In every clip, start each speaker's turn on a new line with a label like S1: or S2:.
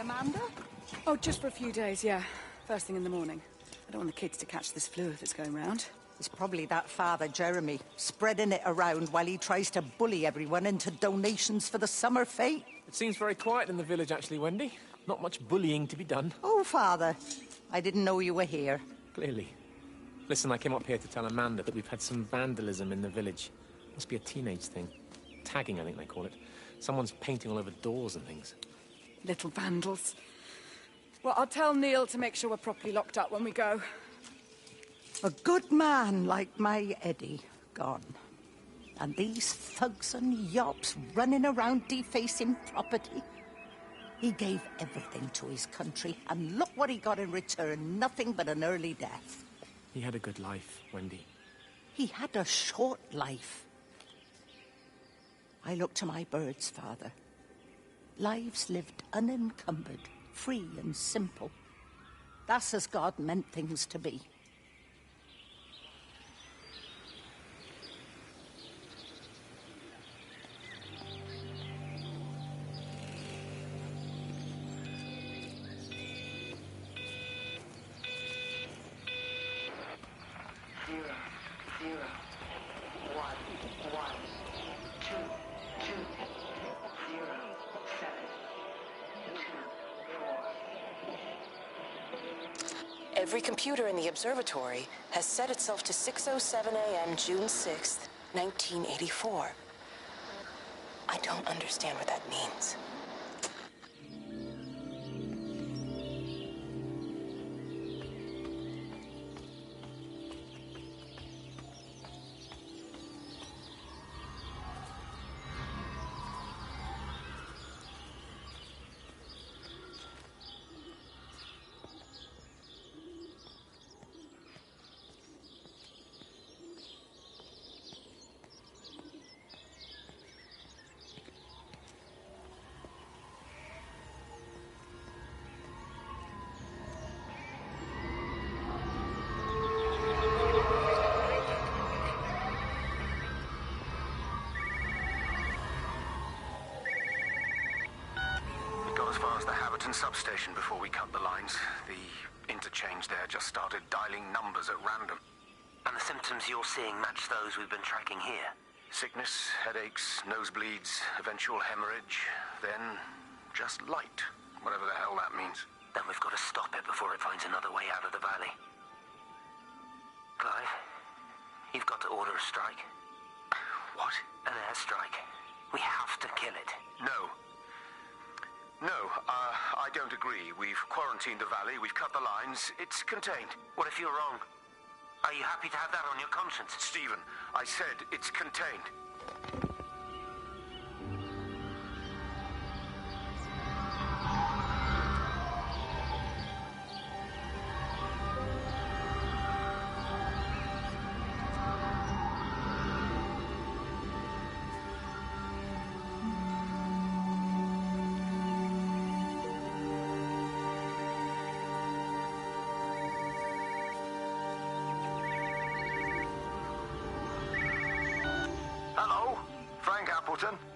S1: Amanda?
S2: Oh, just for a few days, yeah. First thing in the morning. I don't want the kids to catch this flu if it's going round.
S1: It's probably that father, Jeremy, spreading it around while he tries to bully everyone into donations for the summer fete.
S3: It seems very quiet in the village, actually, Wendy. Not much bullying to be done.
S1: Oh, father. I didn't know you were here.
S3: Clearly. Listen, I came up here to tell Amanda that we've had some vandalism in the village. Must be a teenage thing. Tagging, I think they call it. Someone's painting all over doors and things.
S2: Little vandals. Well, I'll tell Neil to make sure we're properly locked up when we go.
S1: A good man like my Eddie gone. And these thugs and yops running around defacing property. He gave everything to his country, and look what he got in return. Nothing but an early death.
S3: He had a good life, Wendy.
S1: He had a short life. I look to my birds, father. Lives lived unencumbered, free and simple. That's as God meant things to be.
S4: Every computer in the observatory has set itself to 6:07 a.m. June 6th, 1984. I don't understand what that means.
S5: As far as the Haverton substation before we cut the lines. The interchange there just started dialing numbers at random.
S6: And the symptoms you're seeing match those we've been tracking here?
S5: Sickness, headaches, nosebleeds, eventual hemorrhage, then just light, whatever the hell that means.
S6: Then we've got to stop it before it finds another way out of the valley. Clive, you've got to order a strike.
S5: What?
S6: An airstrike. We have to kill it.
S5: No, I don't agree. We've quarantined the valley, we've cut the lines, it's contained.
S6: What if you're wrong? Are you happy to have that on your conscience?
S5: Stephen, I said it's contained.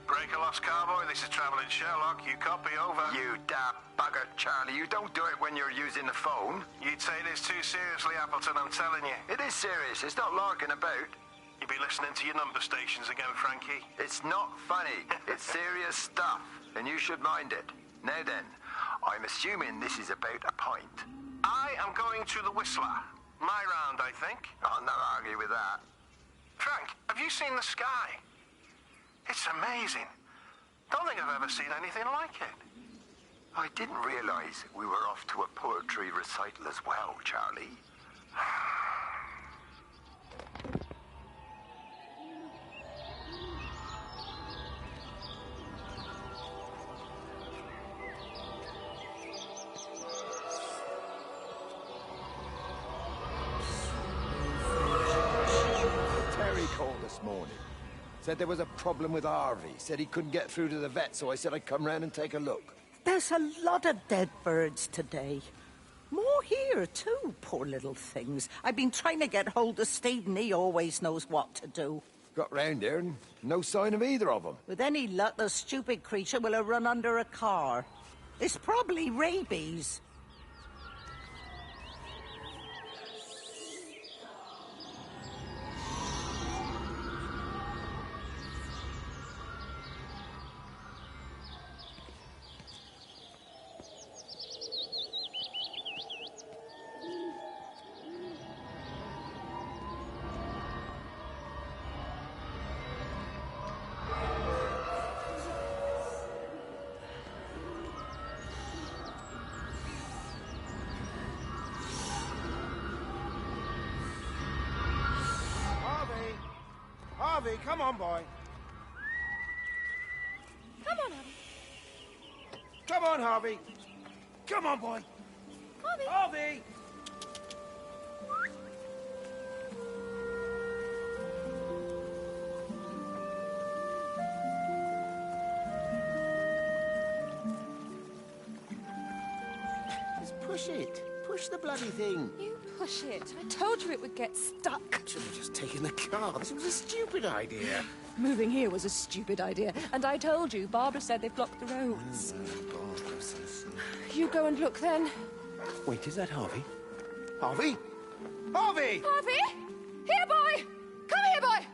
S7: Breaker Lost Cowboy, this is Traveling Sherlock. You copy, over.
S5: You daft bugger, Charlie. You don't do it when you're using the phone.
S7: You'd say this too seriously, Appleton, I'm telling you.
S5: It is serious. It's not larking about.
S7: You be listening to your number stations again, Frankie.
S5: It's not funny. It's serious stuff, and you should mind it. Now then, I'm assuming this is about a pint.
S7: I am going to the Whistler. My round, I think.
S5: I'll not argue with that.
S7: Frank, have you seen the sky? It's amazing. Don't think I've ever seen anything like it.
S5: I didn't realize we were off to a poetry recital as well, Charlie.
S8: Terry called this morning. Said there was a problem with Harvey. Said he couldn't get through to the vet, so I said I'd come round and take a look.
S1: There's a lot of dead birds today. More here, too, poor little things. I've been trying to get hold of Steve, and he always knows what to do.
S8: Got round here and no sign of either of them.
S1: With any luck, the stupid creature will have run under a car. It's probably rabies.
S9: Harvey, come on, boy.
S10: Come on, Harvey.
S9: Come on, Harvey. Come on, boy.
S10: Harvey.
S9: Harvey!
S8: Just push it. Push the bloody thing.
S10: You push it. I told you it would get stuck.
S8: Should have just taken the car. This was a stupid idea.
S2: Moving here was a stupid idea. And I told you, Barbara said they've blocked the roads. You go and look then.
S8: Wait, is that Harvey? Harvey? Harvey!
S10: Harvey! Here, boy! Come here, boy!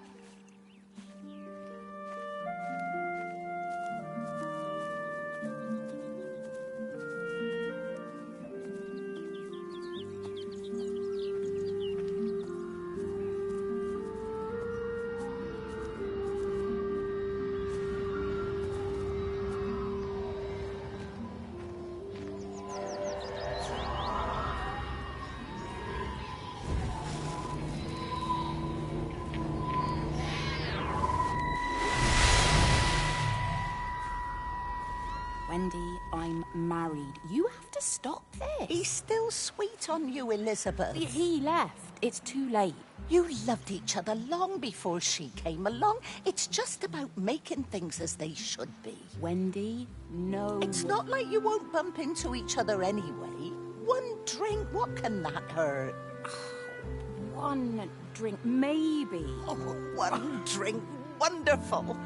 S1: Wendy, I'm married. You have to stop this. He's still sweet on you, Elizabeth.
S11: He left. It's too late.
S1: You loved each other long before she came along. It's just about making things as they should be.
S11: Wendy, no.
S1: It's not like you won't bump into each other anyway. One drink, what can that hurt?
S11: One drink, maybe.
S1: Oh, one drink, wonderful.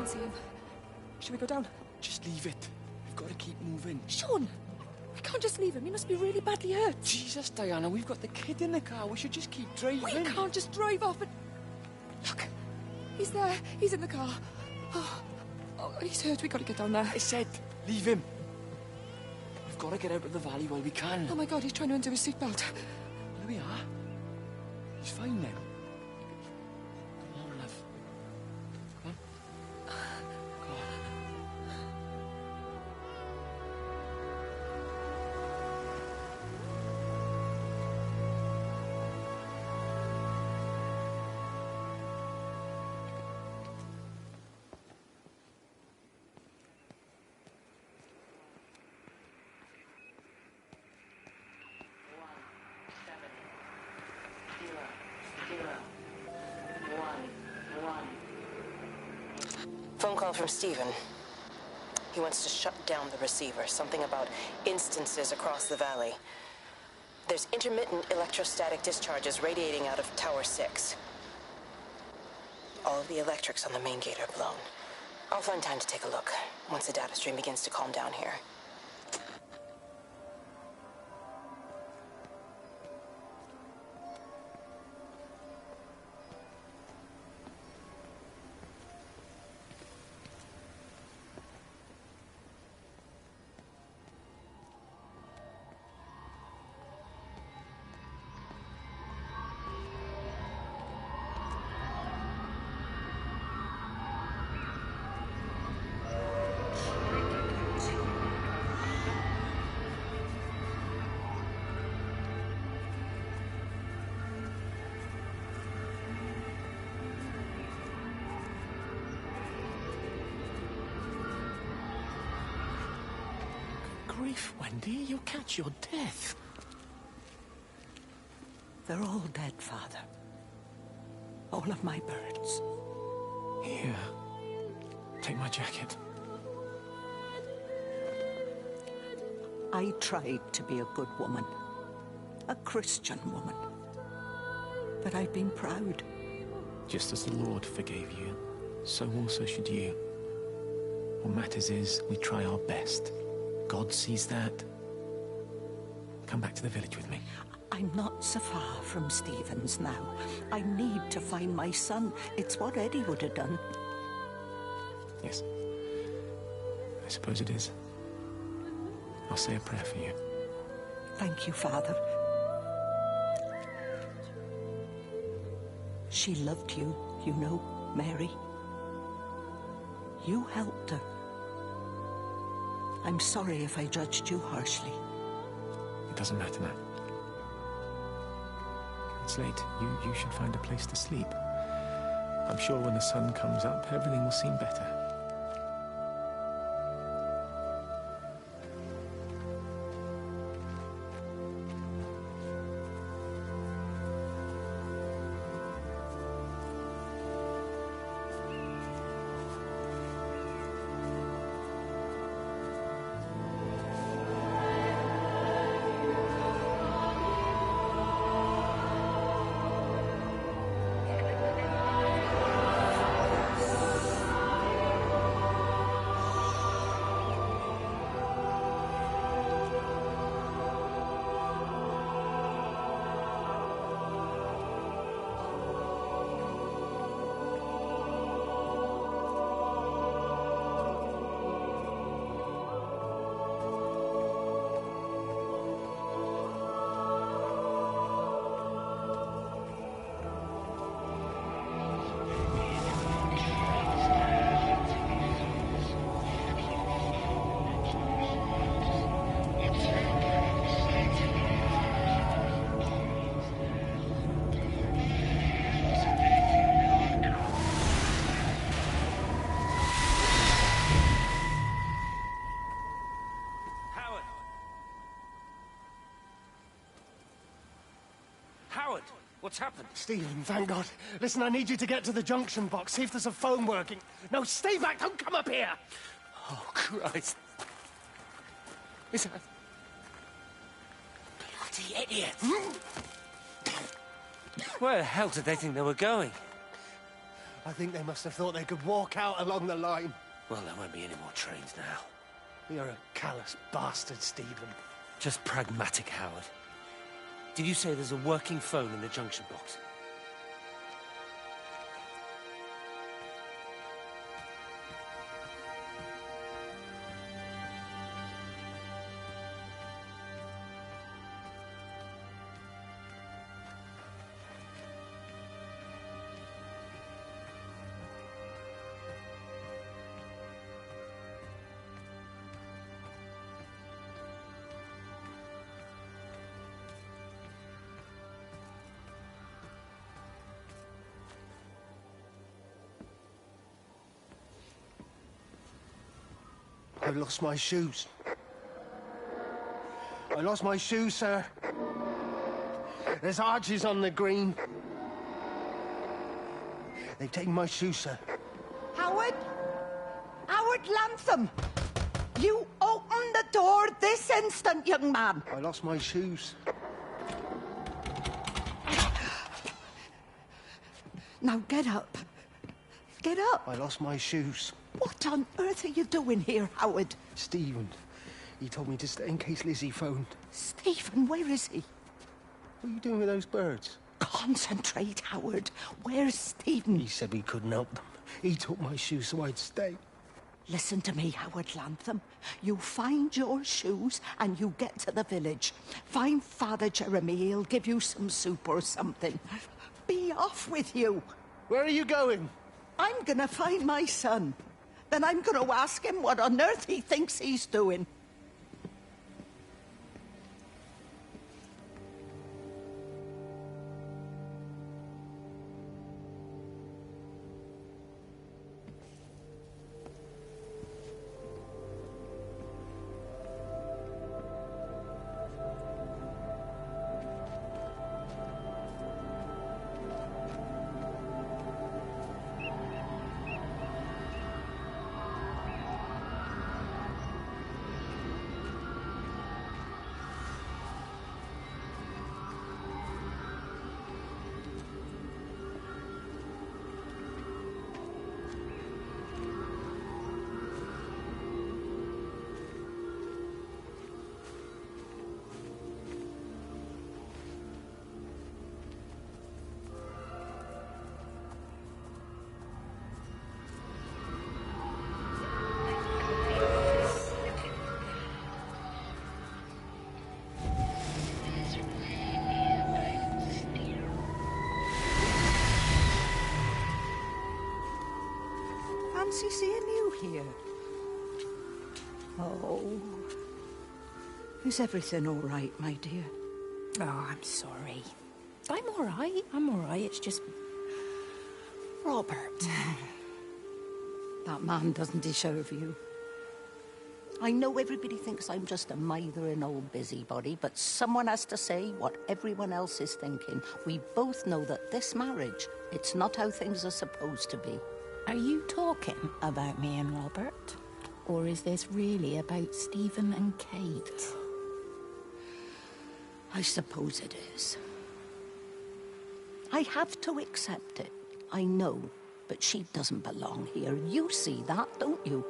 S2: See him. Should we go down?
S9: Just leave it. We've got to keep moving.
S2: Sean! We can't just leave him. He must be really badly hurt.
S9: Jesus, Diana, we've got the kid in the car. We should just keep driving.
S2: We can't just drive off and... Look! He's there. He's in the car. Oh, he's hurt. We got to get down there.
S9: I said, leave him. We've got to get out of the valley while we can.
S2: Oh, my God, he's trying to undo his seatbelt.
S9: There we are. He's fine now. Come on, love. Come on. Come on.
S4: Phone call from Stephen. He wants to shut down the receiver. Something about instances across the valley. There's intermittent electrostatic discharges radiating out of Tower 6. All of the electrics on the main gate are blown. I'll find time to take a look once the data stream begins to calm down here.
S3: wife, Wendy. You'll catch your death.
S1: They're all dead, Father. All of my birds.
S3: Here. Take my jacket.
S1: I tried to be a good woman. A Christian woman. But I've been proud.
S3: Just as the Lord forgave you, so also should you. What matters is we try our best. God sees that. Come back to the village with me.
S1: I'm not so far from Stephen's now. I need to find my son. It's what Eddie would have done.
S3: Yes. I suppose it is. I'll say a prayer for you.
S1: Thank you, Father. She loved you, you know, Mary. You helped her. I'm sorry if I judged you harshly.
S3: It doesn't matter now. It's late. You should find a place to sleep. I'm sure when the sun comes up, everything will seem better.
S12: Howard, what's happened?
S13: Stephen, thank God. Listen, I need you to get to the junction box, see if there's a phone working. No, stay back, don't come up here!
S12: Oh, Christ. Is that... Bloody idiot! Where the hell did they think they were going?
S13: I think they must have thought they could walk out along the line.
S12: Well, there won't be any more trains now.
S13: You're a callous bastard, Stephen.
S12: Just pragmatic, Howard. Did you say there's a working phone in the junction box?
S13: I lost my shoes. I lost my shoes, sir. There's arches on the green. They've taken my shoes, sir.
S1: Howard? Howard Lantham! You open the door this instant, young man.
S13: I lost my shoes.
S1: Now get up. Get up.
S13: I lost my shoes.
S1: What on earth are you doing here, Howard?
S13: Stephen. He told me to stay in case Lizzie phoned.
S1: Stephen, where is he?
S13: What are you doing with those birds?
S1: Concentrate, Howard. Where's Stephen?
S13: He said we couldn't help them. He took my shoes so I'd stay.
S1: Listen to me, Howard Lantham. You find your shoes and you get to the village. Find Father Jeremy. He'll give you some soup or something. Be off with you.
S13: Where are you going?
S1: I'm gonna find my son. Then I'm gonna ask him what on earth he thinks he's doing. fancy seeing you here. Oh. Is everything all right, my dear?
S11: Oh, I'm sorry. I'm all right. I'm all right. It's just... Robert.
S1: That man doesn't deserve you. I know everybody thinks I'm just a mithering old busybody, but someone has to say what everyone else is thinking. We both know that this marriage, it's not how things are supposed to be.
S11: Are you talking about me and Robert? Or is this really about Stephen and Kate?
S1: I suppose it is. I have to accept it. I know, but she doesn't belong here. You see that, don't you?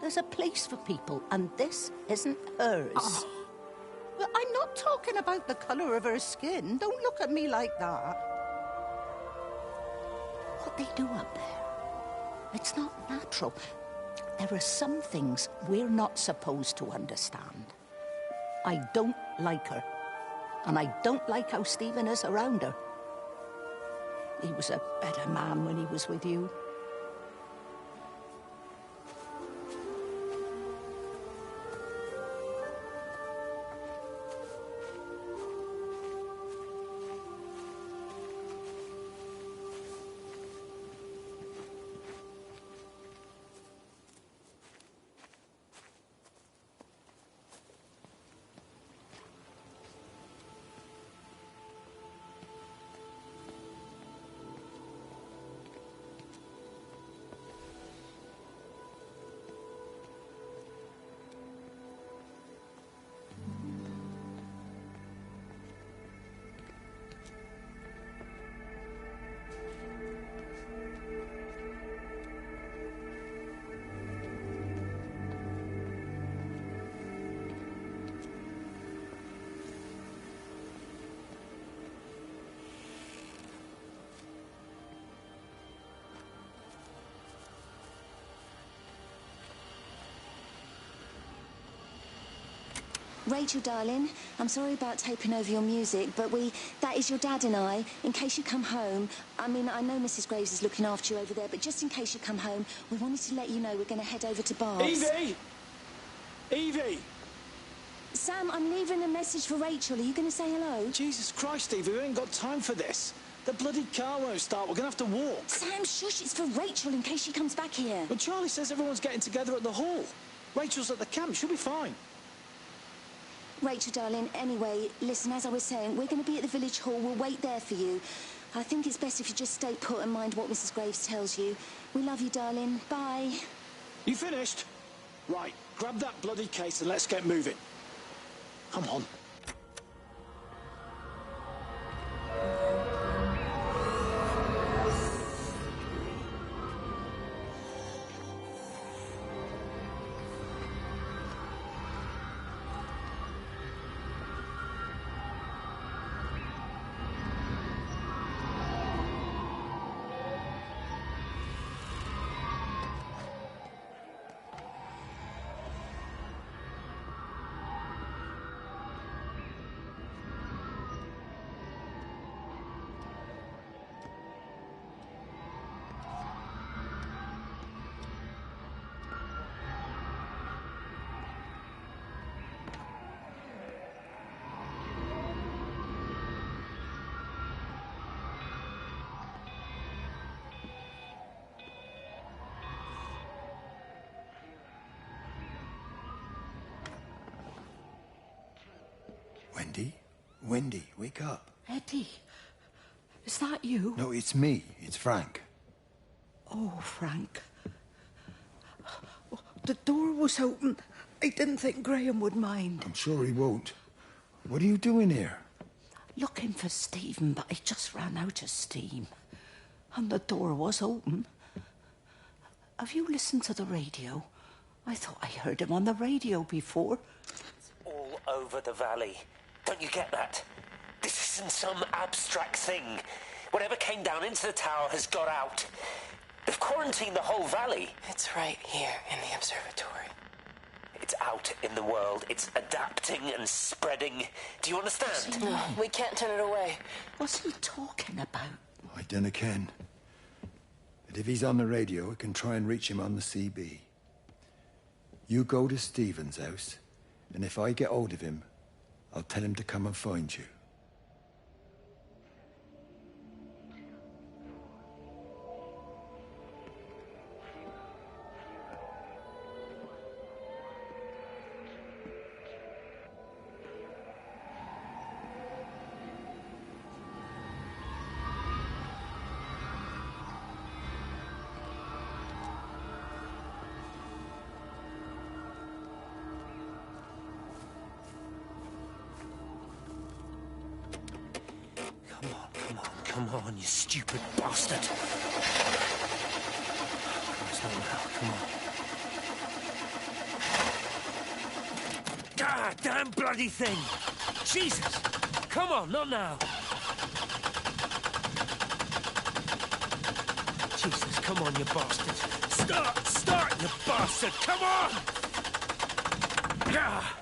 S1: There's a place for people, and this isn't hers. Oh. Well, I'm not talking about the colour of her skin. Don't look at me like that. What they do up there, it's not natural. There are some things we're not supposed to understand. I don't like her, and I don't like how Stephen is around her. He was a better man when he was with you.
S14: Rachel, darling, I'm sorry about taping over your music, but that is your dad and I. In case you come home, I mean, I know Mrs. Graves is looking after you over there, but just in case you come home, we wanted to let you know we're going to head over to Barb's.
S15: Evie! Evie!
S14: Sam, I'm leaving a message for Rachel. Are you going to say hello?
S15: Jesus Christ, Evie, we ain't got time for this. The bloody car won't start. We're going to have to walk.
S14: Sam, shush, it's for Rachel in case she comes back here.
S15: Well, Charlie says everyone's getting together at the hall. Rachel's at the camp. She'll be fine.
S14: Rachel, darling, anyway, listen, as I was saying, we're going to be at the village hall. We'll wait there for you. I think it's best if you just stay put and mind what Mrs. Graves tells you. We love you, darling. Bye.
S15: You finished? Right, grab that bloody case and let's get moving. Come on.
S8: Wendy, wake up.
S1: Eddie, is that you?
S8: No, it's me. It's Frank.
S1: Oh, Frank. The door was open. I didn't think Graham would mind.
S8: I'm sure he won't. What are you doing here?
S1: Looking for Stephen, but I just ran out of steam. And the door was open. Have you listened to the radio? I thought I heard him on the radio before.
S12: It's all over the valley. Don't you get that? This isn't some abstract thing. Whatever came down into the tower has got out. They've quarantined the whole valley.
S4: It's right here in the observatory.
S12: It's out in the world. It's adapting and spreading. Do you understand?
S4: No, we can't turn it away.
S1: What's he talking about?
S8: I dinna ken. And if he's on the radio, we can try and reach him on the CB. You go to Stephen's house, and if I get hold of him, I'll tell him to come and find you.
S12: Come on, you stupid bastard. It's not now, come on. Ah, damn bloody thing! Jesus! Come on, not now! Jesus, come on, you bastard! Start, you bastard! Come on! Ah!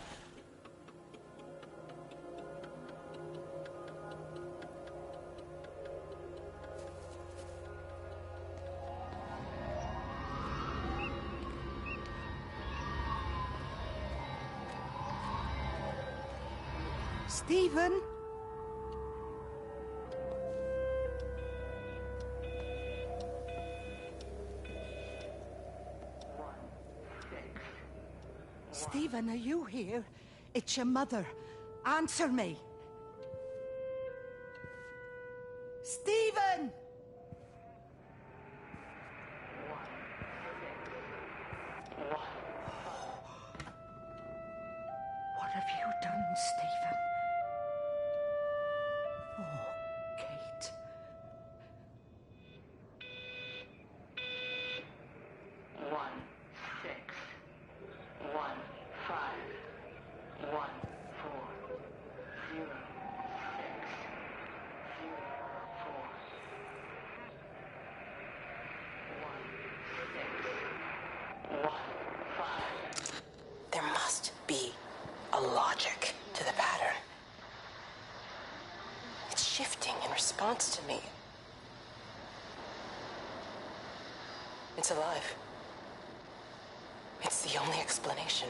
S1: Stephen? Stephen, are you here? It's your mother. Answer me. Stephen! What have you done, Stephen? Oh, Kate.
S4: There must be a logic to the pattern. It's shifting in response to me. It's alive. It's the only explanation.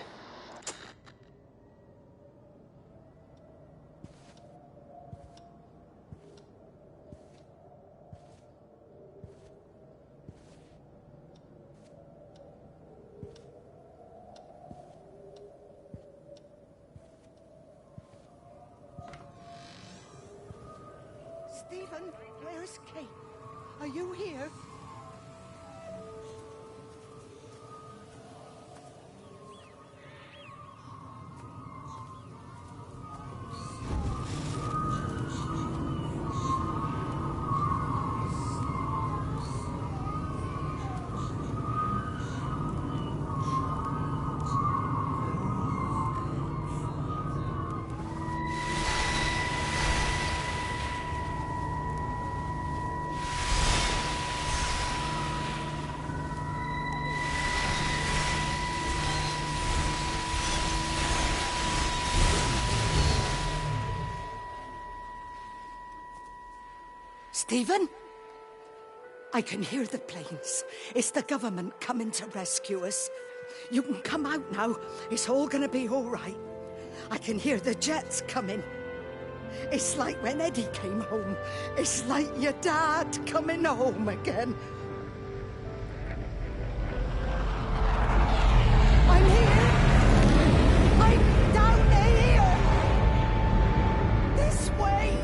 S1: Stephen, where's Kate? Are you here? Stephen? I can hear the planes. It's the government coming to rescue us. You can come out now. It's all gonna be all right. I can hear the jets coming. It's like when Eddie came home. It's like your dad coming home again. I'm here. I'm down here. This way.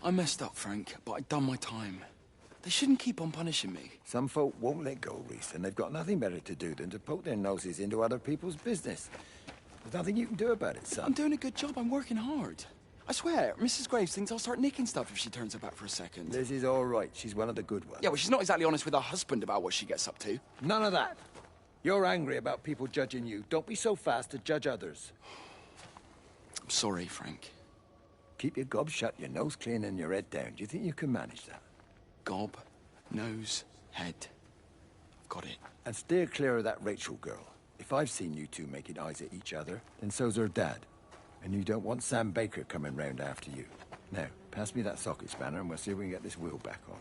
S9: I messed up, Frank, but I'd done my time. They shouldn't keep on punishing me.
S8: Some folk won't let go, Reese, and they've got nothing better to do than to poke their noses into other people's business. There's nothing you can do about it, son.
S9: I'm doing a good job. I'm working hard. I swear, Mrs. Graves thinks I'll start nicking stuff if she turns her back for a second.
S8: Liz is all right. She's one of the good ones.
S9: Yeah, well, she's not exactly honest with her husband about what she gets up to.
S8: None of that. You're angry about people judging you. Don't be so fast to judge others.
S9: I'm sorry, Frank.
S8: Keep your gob shut, your nose clean, and your head down. Do you think you can manage that?
S9: Gob, nose, head. I've got it.
S8: And steer clear of that Rachel girl. If I've seen you two making eyes at each other, then so's her dad. And you don't want Sam Baker coming round after you. Now, pass me that socket spanner and we'll see if we can get this wheel back on.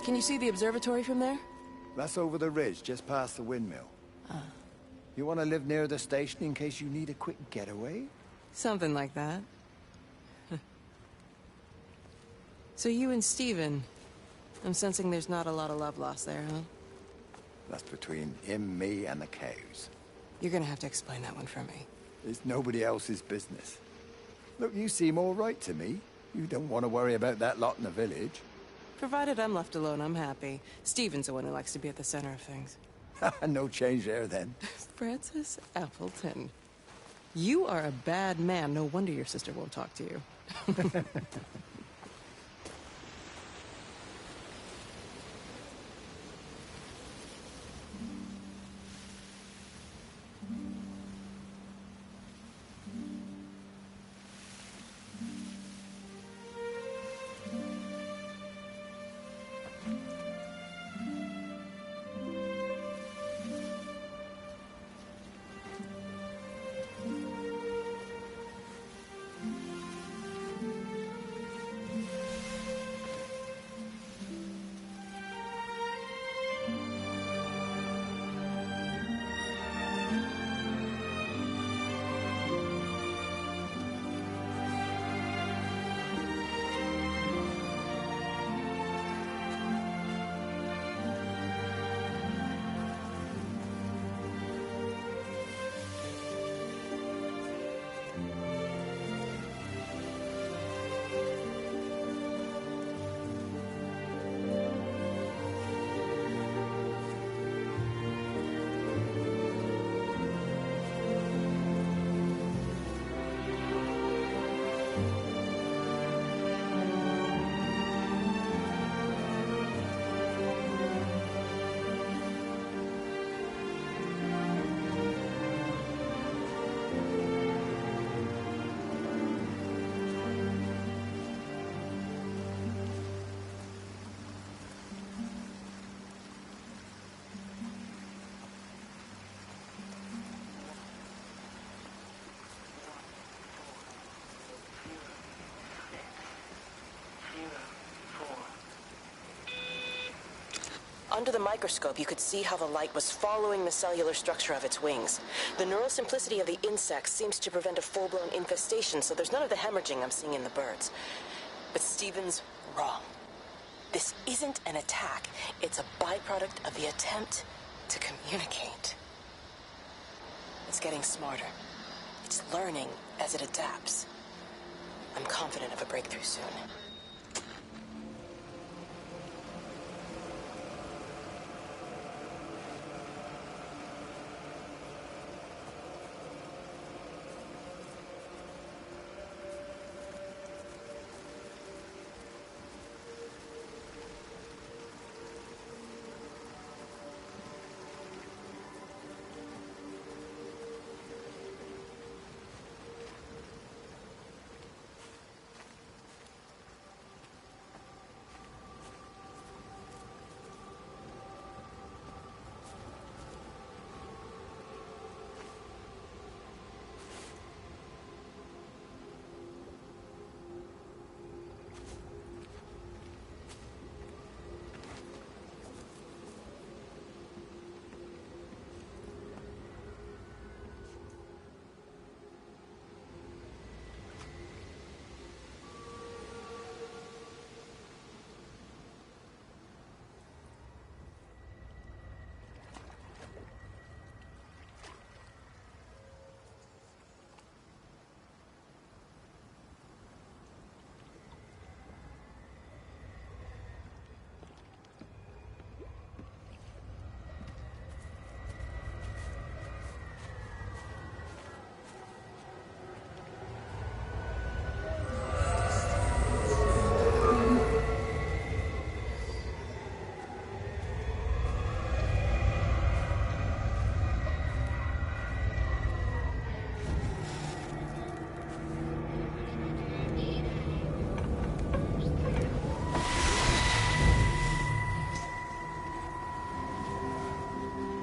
S4: Can you see the observatory from there?
S8: That's over the ridge, just past the windmill. You want to live near the station in case you need a quick getaway?
S4: Something like that. So you and Steven, I'm sensing there's not a lot of love lost there, huh?
S8: That's between him, me, and the cows.
S4: You're gonna have to explain that one for me.
S8: It's nobody else's business. Look, you seem all right to me. You don't want to worry about that lot in the village.
S4: Provided I'm left alone, I'm happy. Steven's the one who likes to be at the center of things.
S8: No change there, then.
S4: Francis Appleton. You are a bad man. No wonder your sister won't talk to you. Under the microscope, you could see how the light was following the cellular structure of its wings. The neural simplicity of the insects seems to prevent a full-blown infestation, so there's none of the hemorrhaging I'm seeing in the birds. But Steven's wrong. This isn't an attack. It's a byproduct of the attempt to communicate. It's getting smarter. It's learning as it adapts. I'm confident of a breakthrough soon.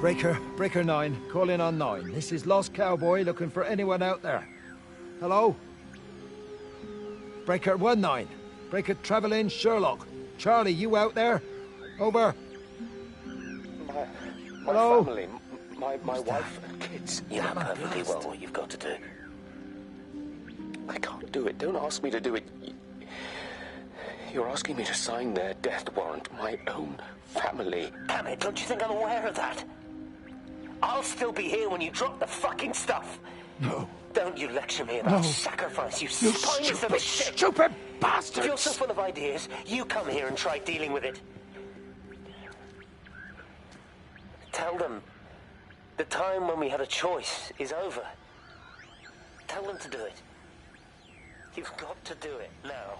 S8: Breaker 9, call in on 9. This is Lost Cowboy looking for anyone out there. Hello? Breaker 19. Breaker Travel in Sherlock. Charlie, you out there? Over.
S12: My
S8: Hello?
S12: family, my wife and kids. You know perfectly well what you've got to do. I can't do it. Don't ask me to do it. You're asking me to sign their death warrant. My own family.
S6: Damn it, don't you think I'm aware of that? I'll still be here when you drop the fucking stuff.
S8: No.
S6: Don't you lecture me about sacrifice, you spineless little shit.
S8: Stupid bastards!
S6: If you're so full of ideas, you come here and try dealing with it. Tell them the time when we had a choice is over. Tell them to do it. You've got to do it now.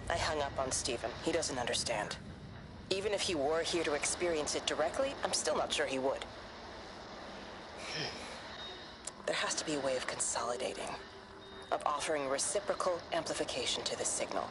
S6: I hung up on Stephen. He doesn't understand. Even if he were here to experience it directly, I'm still not sure he would. There has to be a way of consolidating, of offering reciprocal amplification to the signal.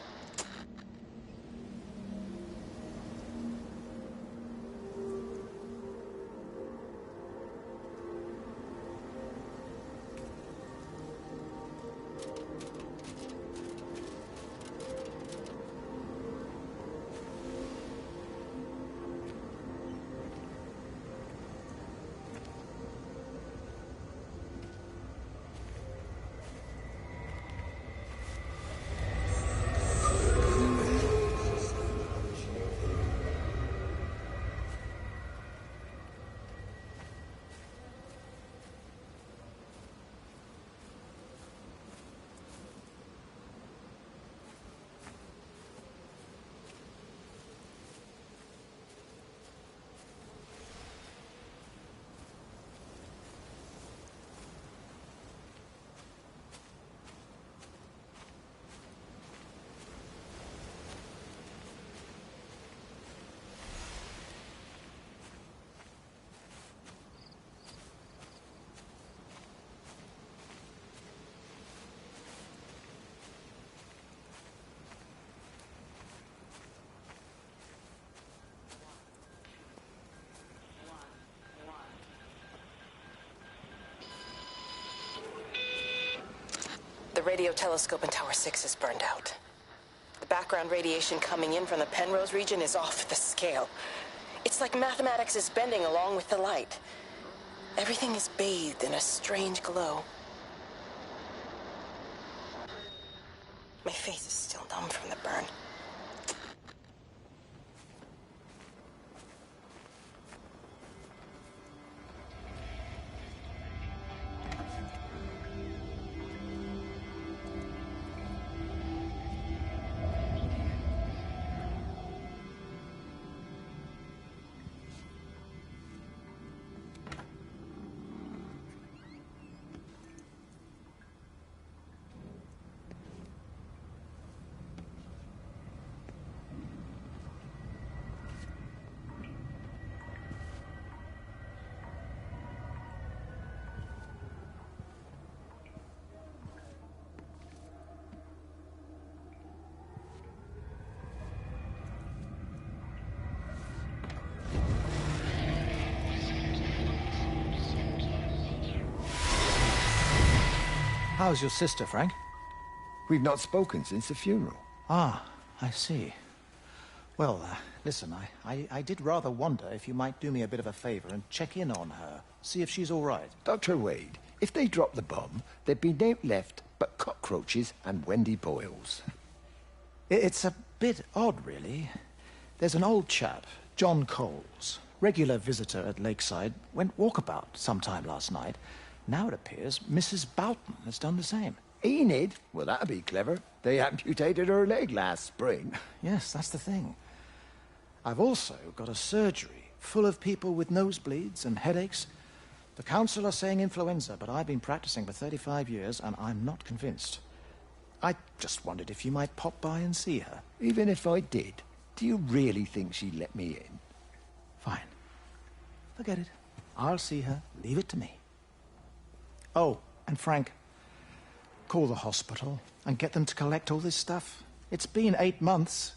S6: The radio telescope in Tower 6 is burned out. The background radiation coming in from the Penrose region is off the scale. It's like mathematics is bending along with the light. Everything is bathed in a strange glow. My face is still numb from the burn.
S16: How's your sister, Frank?
S8: We've not spoken since the funeral.
S16: Ah, I see. Well, listen, I did rather wonder if you might do me a bit of a favor and check in on her, see if she's all right.
S8: Dr. Wade, if they dropped the bomb, there'd be no left but cockroaches and Wendy Boyles.
S16: It's a bit odd, really. There's an old chap, John Coles, regular visitor at Lakeside, went walkabout sometime last night. Now it appears Mrs. Boughton has done the same.
S8: Enid? Well, that'd be clever. They amputated her leg last spring.
S16: Yes, that's the thing. I've also got a surgery full of people with nosebleeds and headaches. The council are saying influenza, but I've been practicing for 35 years and I'm not convinced. I just wondered if you might pop by and see her.
S8: Even if I did, do you really think she'd let me in?
S16: Fine. Forget it. I'll see her. Leave it to me. Oh, and Frank, call the hospital and get them to collect all this stuff. It's been 8 months.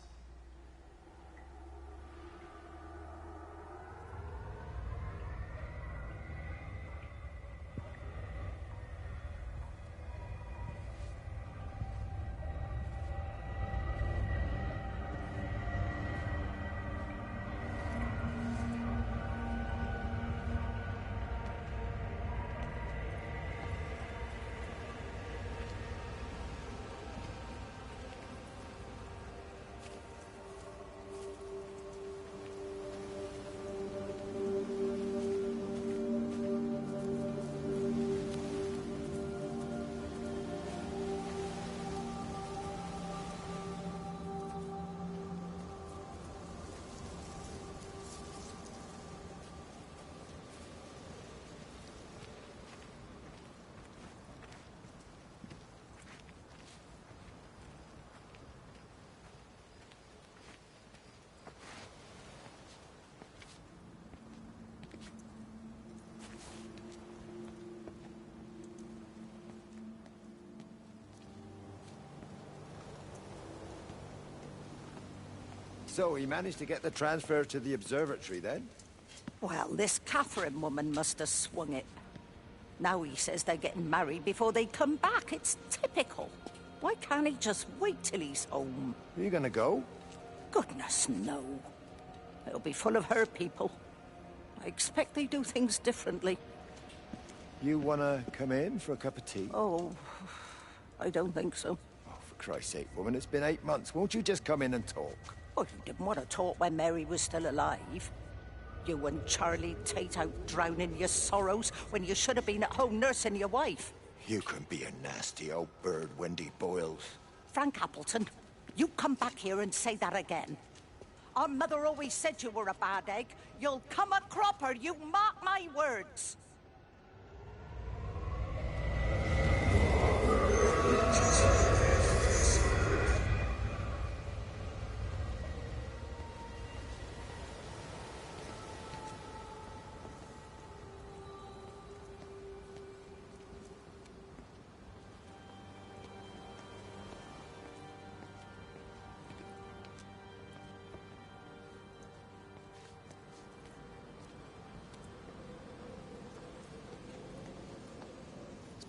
S8: So he managed to get the transfer to the observatory then?
S1: Well, this Catherine woman must have swung it. Now he says they're getting married before they come back. It's typical. Why can't he just wait till he's home?
S8: Are you gonna go?
S1: Goodness, no. It'll be full of her people. I expect they do things differently.
S8: You wanna come in for a cup of tea?
S1: Oh, I don't think so.
S8: Oh, for Christ's sake, woman, it's been 8 months. Won't you just come in and talk?
S1: Oh, you didn't want to talk when Mary was still alive. You and Charlie Tate out drowning your sorrows when you should have been at home nursing your wife.
S8: You can be a nasty old bird, Wendy Boyles.
S1: Frank Appleton, you come back here and say that again. Our mother always said you were a bad egg. You'll come a cropper, you mark my words.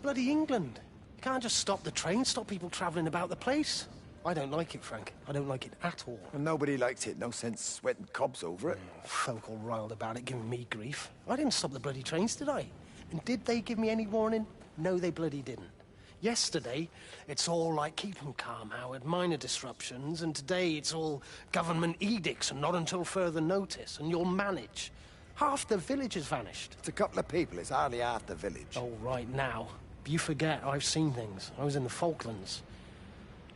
S13: Bloody England. You can't just stop the train, stop people travelling about the place. I don't like it, Frank. I don't like it at all.
S8: And nobody likes it. No sense sweating cobs over it.
S13: Folk all riled about it, giving me grief. I didn't stop the bloody trains, did I? And did they give me any warning? No, they bloody didn't. Yesterday, it's all like, keep 'em calm, Howard, minor disruptions, and today it's all government edicts and not until further notice, and you'll manage. Half the village has vanished.
S8: It's a couple of people. It's hardly half the village.
S13: Oh, right, now. You forget, I've seen things. I was in the Falklands.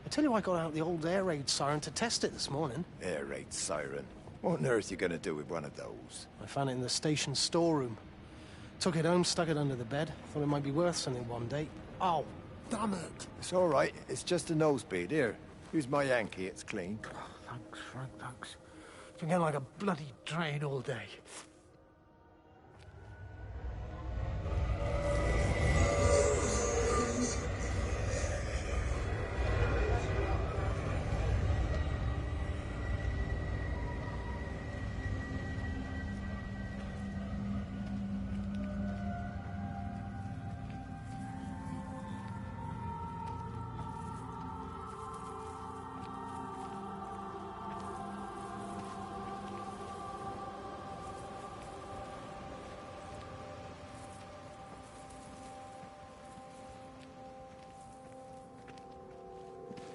S13: I tell you, I got out the old air raid siren to test it this morning.
S8: Air raid siren? What on earth are you going to do with one of those?
S13: I found it in the station storeroom. Took it home, stuck it under the bed. Thought it might be worth something one day. Oh, damn it.
S8: It's all right. It's just a nosebleed. Here, use my Yankee. It's clean.
S13: Oh, thanks, Frank, thanks. Been getting like a bloody drain all day.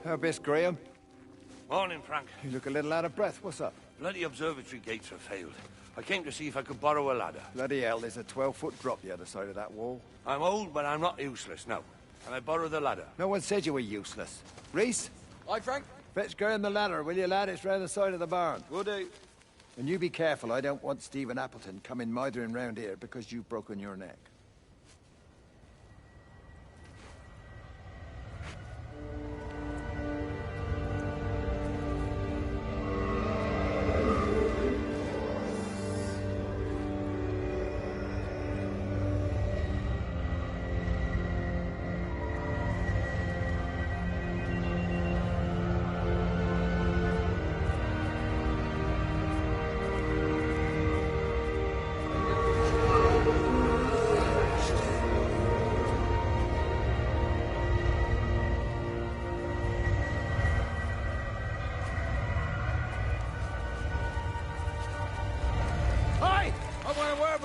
S8: How best, Graham?
S17: Morning, Frank.
S8: You look a little out of breath. What's up?
S17: Bloody observatory gates have failed. I came to see if I could borrow a ladder.
S8: Bloody hell, there's a 12-foot drop the other side of that wall.
S17: I'm old, but I'm not useless, no. Can I borrow the ladder?
S8: No one said you were useless. Reese?
S9: Aye, Frank?
S8: Fetch Graham the ladder, will you, lad? It's round the side of the barn.
S9: Will do.
S8: And you be careful. I don't want Stephen Appleton coming mithering round here because you've broken your neck.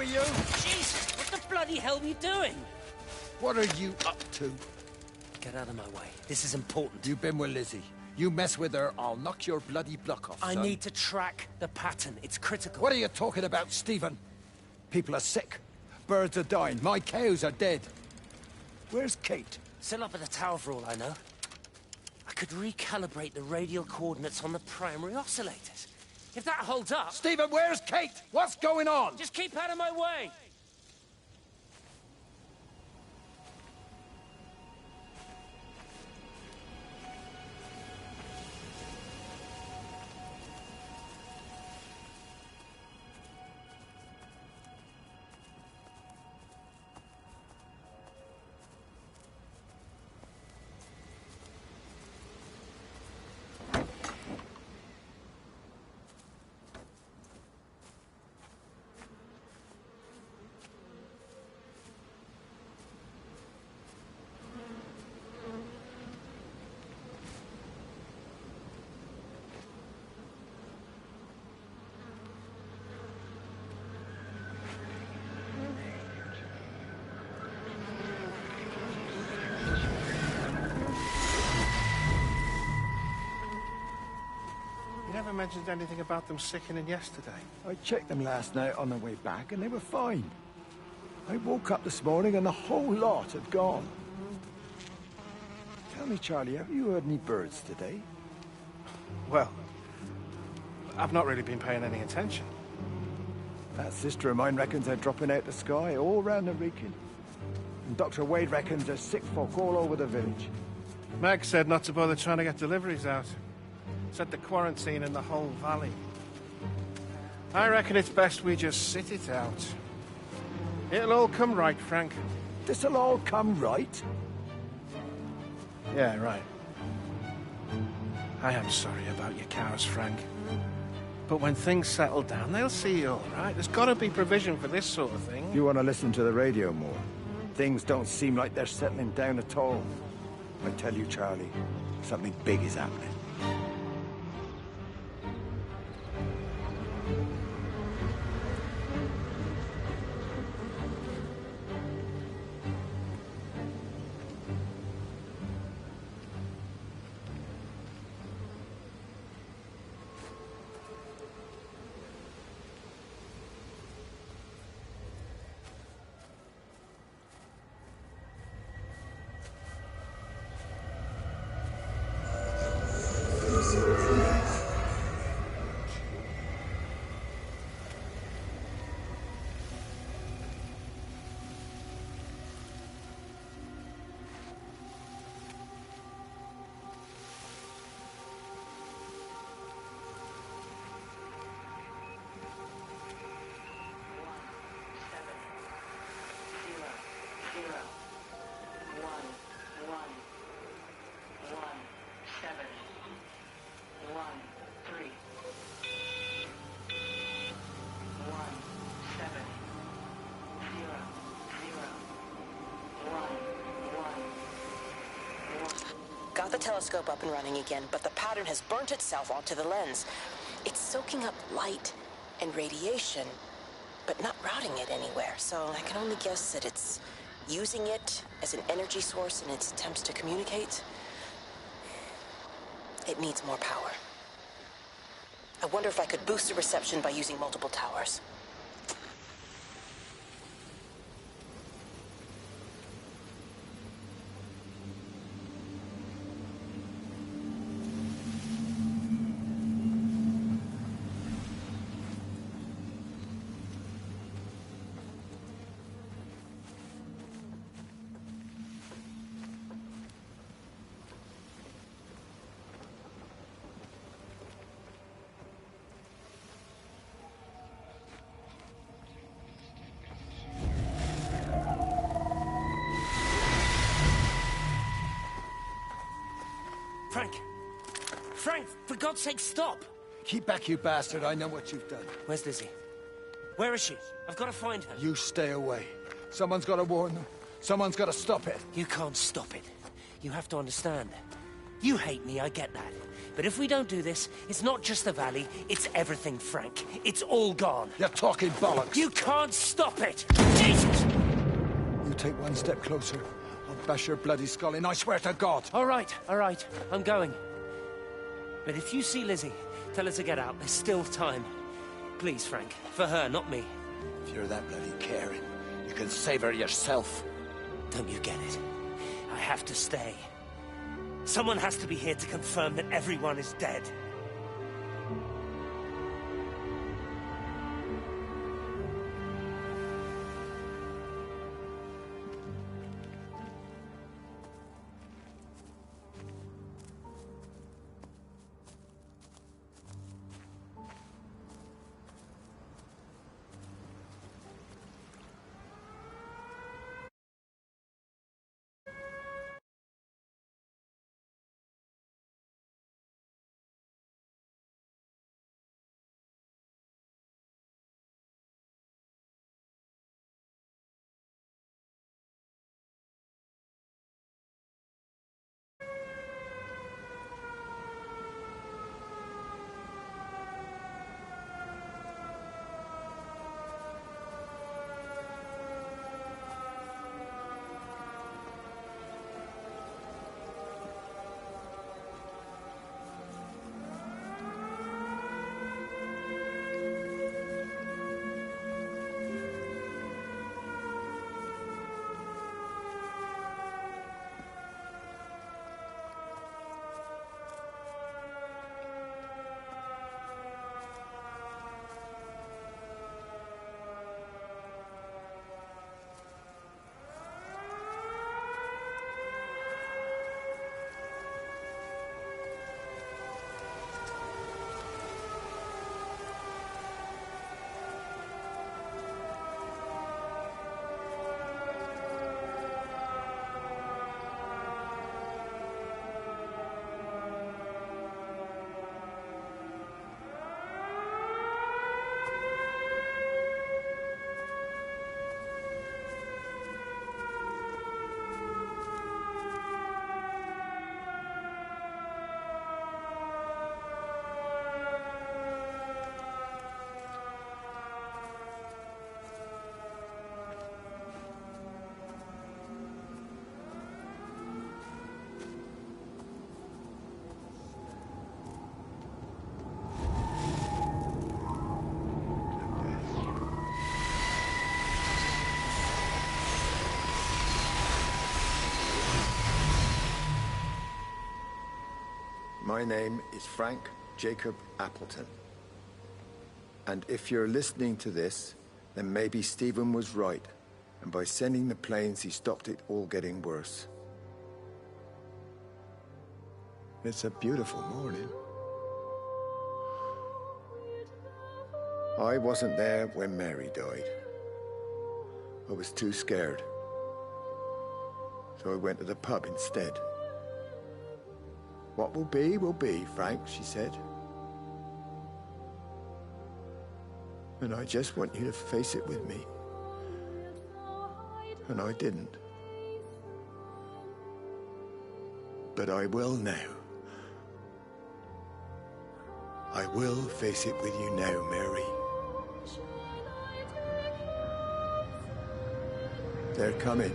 S8: You?
S12: Jesus, what the bloody hell are you doing?
S8: What are you up to?
S12: Get out of my way. This is important.
S8: You've been with Lizzie. You mess with her, I'll knock your bloody block off,
S12: I
S8: son.
S12: need to track the pattern. It's critical.
S8: What are you talking about, Stephen? People are sick. Birds are dying. My cows are dead. Where's Kate?
S12: Still up at the tower for all I know. I could recalibrate the radial coordinates on the primary oscillators. If that holds up...
S8: Stephen, where's Kate? What's going on?
S12: Just keep out of my way!
S13: Never mentioned anything about them sickening yesterday.
S8: I checked them last night on the way back, and they were fine. I woke up this morning, and the whole lot had gone. Tell me, Charlie, have you heard any birds today?
S13: Well, I've not really been paying any attention.
S8: That sister of mine reckons they're dropping out the sky all round the Wrekin. And Dr. Wade reckons there's sick folk all over the village.
S13: Meg said not to bother trying to get deliveries out. Said the quarantine in the whole valley. I reckon it's best we just sit it out. It'll all come right, Frank.
S8: This'll all come right?
S13: Yeah, right. I am sorry about your cows, Frank. But when things settle down, they'll see you all right. There's got to be provision for this sort of thing.
S8: You want to listen to the radio more? Things don't seem like they're settling down at all. I tell you, Charlie, something big is happening.
S6: Got the telescope up and running again, but the pattern has burnt itself onto the lens. It's soaking up light and radiation, but not routing it anywhere, so I can only guess that it's using it as an energy source in its attempts to communicate. It needs more power. I wonder if I could boost the reception by using multiple towers.
S12: Frank! Frank, for God's sake, stop!
S8: Keep back, you bastard. I know what you've done.
S12: Where's Lizzie? Where is she? I've got to find her.
S8: You stay away. Someone's got to warn them. Someone's got to stop it.
S12: You can't stop it. You have to understand. You hate me, I get that. But if we don't do this, it's not just the valley, it's everything, Frank. It's all gone.
S8: You're talking bollocks.
S12: You can't stop it! Jesus!
S8: You take one step closer, I'll bash your bloody skull in, I swear to God.
S12: All right, I'm going. But if you see Lizzie, tell her to get out. There's still time. Please, Frank. For her, not me.
S8: If you're that bloody caring, you can save her yourself.
S12: Don't you get it? I have to stay. Someone has to be here to confirm that everyone is dead.
S8: My name is Frank Jacob Appleton. And if you're listening to this, then maybe Stephen was right. And by sending the planes, he stopped it all getting worse. It's a beautiful morning. I wasn't there when Mary died. I was too scared. So I went to the pub instead. What will be, Frank, she said. And I just want you to face it with me. And I didn't. But I will now. I will face it with you now, Mary. They're coming.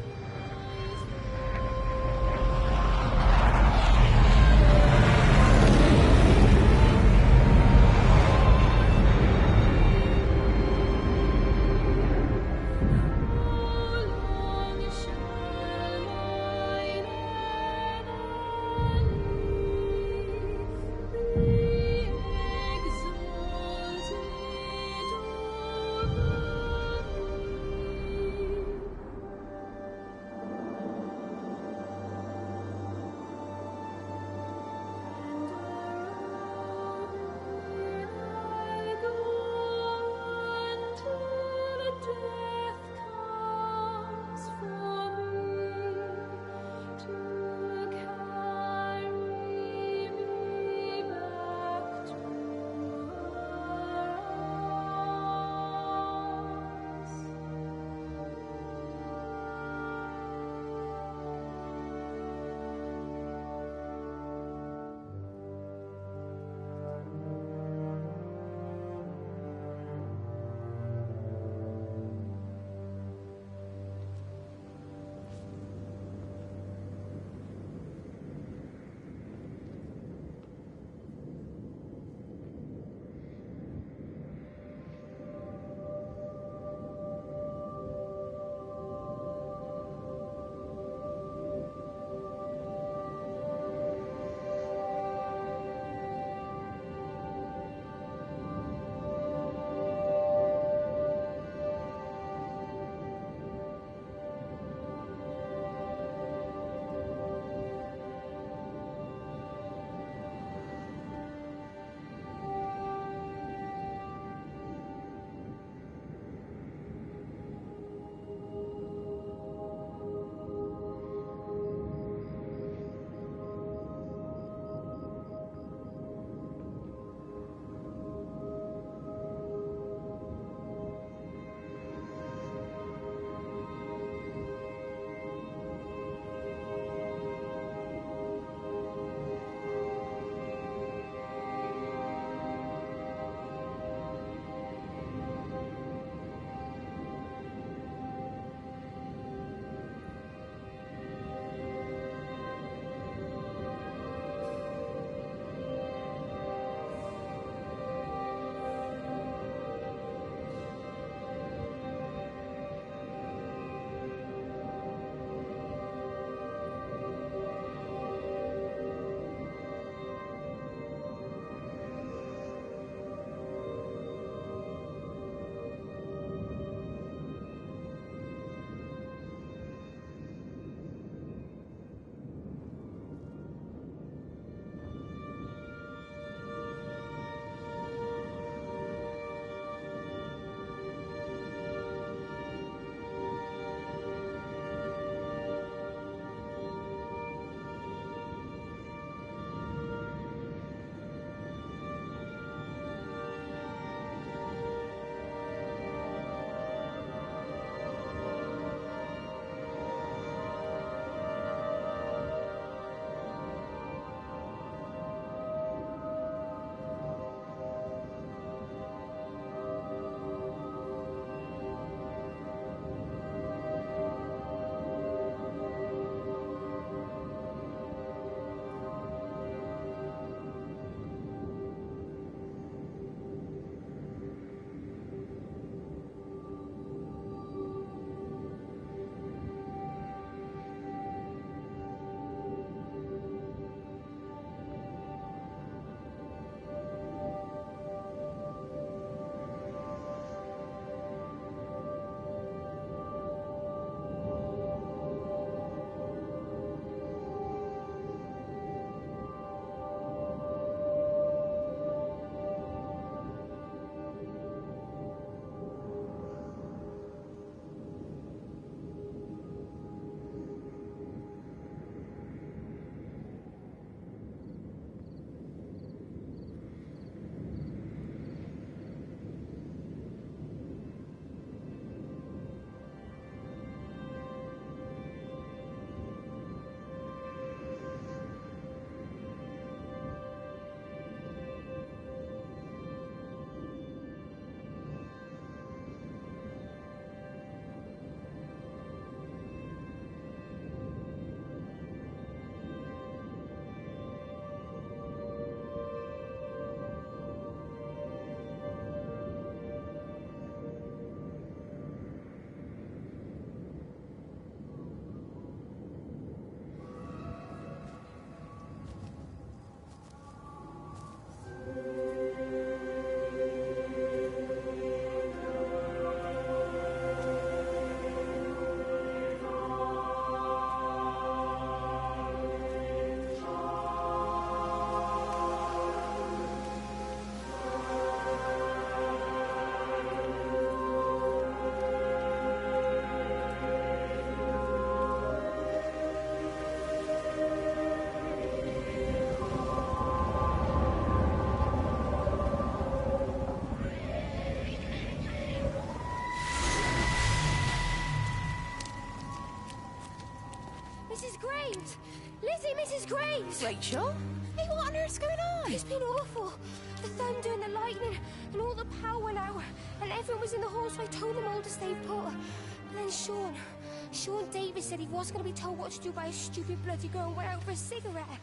S10: Graves! Lizzie, Mrs. Graves!
S11: Rachel? Hey, what on earth's going on?
S10: It's been awful. The thunder and the lightning and all the power went out and everyone was in the hall, so I told them all to stay put. But then Sean Davis said he wasn't going to be told what to do by a stupid bloody girl and went out for a cigarette.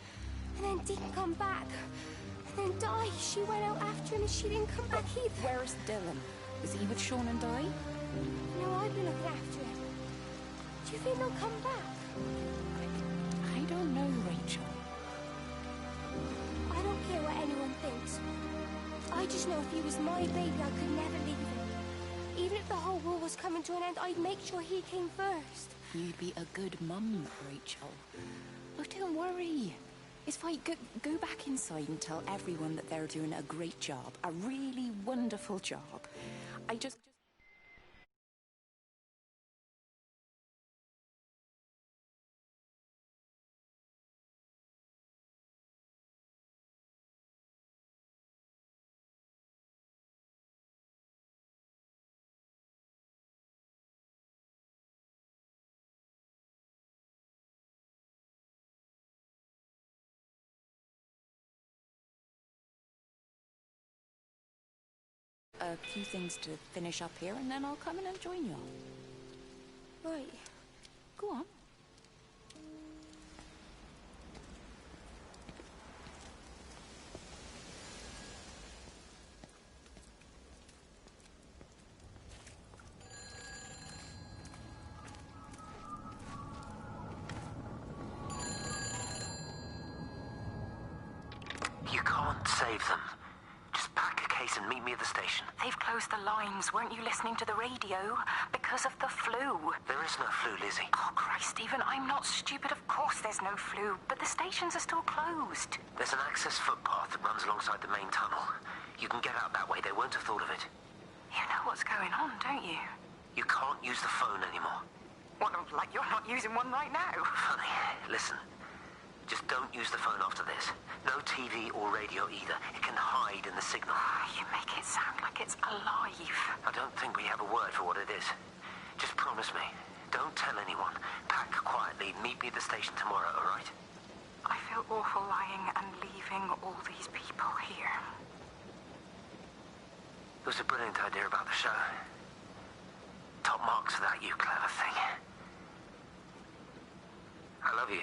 S10: And then didn't come back. And then Di, she went out after him and she didn't come back either.
S11: Where's Dylan? Was he with Sean and Di?
S10: No, I've been looking after him. Do you think they'll come back?
S11: I don't know, Rachel.
S10: I don't care what anyone thinks. I just know if he was my baby, I could never leave him. Even if the whole world was coming to an end, I'd make sure he came first.
S11: You'd be a good mum, Rachel. Oh, don't worry. It's fine. Go back inside and tell everyone that they're doing a great job. A really wonderful job. I just... a few things to finish up here, and then I'll come in and join you all.
S10: Right.
S11: Go on.
S12: You can't save them. Just pack a case and meet me at the station.
S18: They've closed the lines. Weren't you listening to the radio? Because of the flu.
S12: There is no flu, Lizzie.
S18: Oh, Christ, Stephen, I'm not stupid. Of course there's no flu. But the stations are still closed.
S12: There's an access footpath that runs alongside the main tunnel. You can get out that way. They won't have thought of it.
S18: You know what's going on, don't you?
S12: You can't use the phone anymore.
S18: What, like you're not using one right now?
S12: Funny. Listen. Just don't use the phone after this. No TV or radio either. It can hide in the signal.
S18: You make it sound like it's alive.
S12: I don't think we have a word for what it is. Just promise me. Don't tell anyone. Pack quietly. Meet me at the station tomorrow, all right?
S18: I feel awful lying and leaving all these people here.
S12: It was a brilliant idea about the show. Top marks for that, you clever thing. I love you.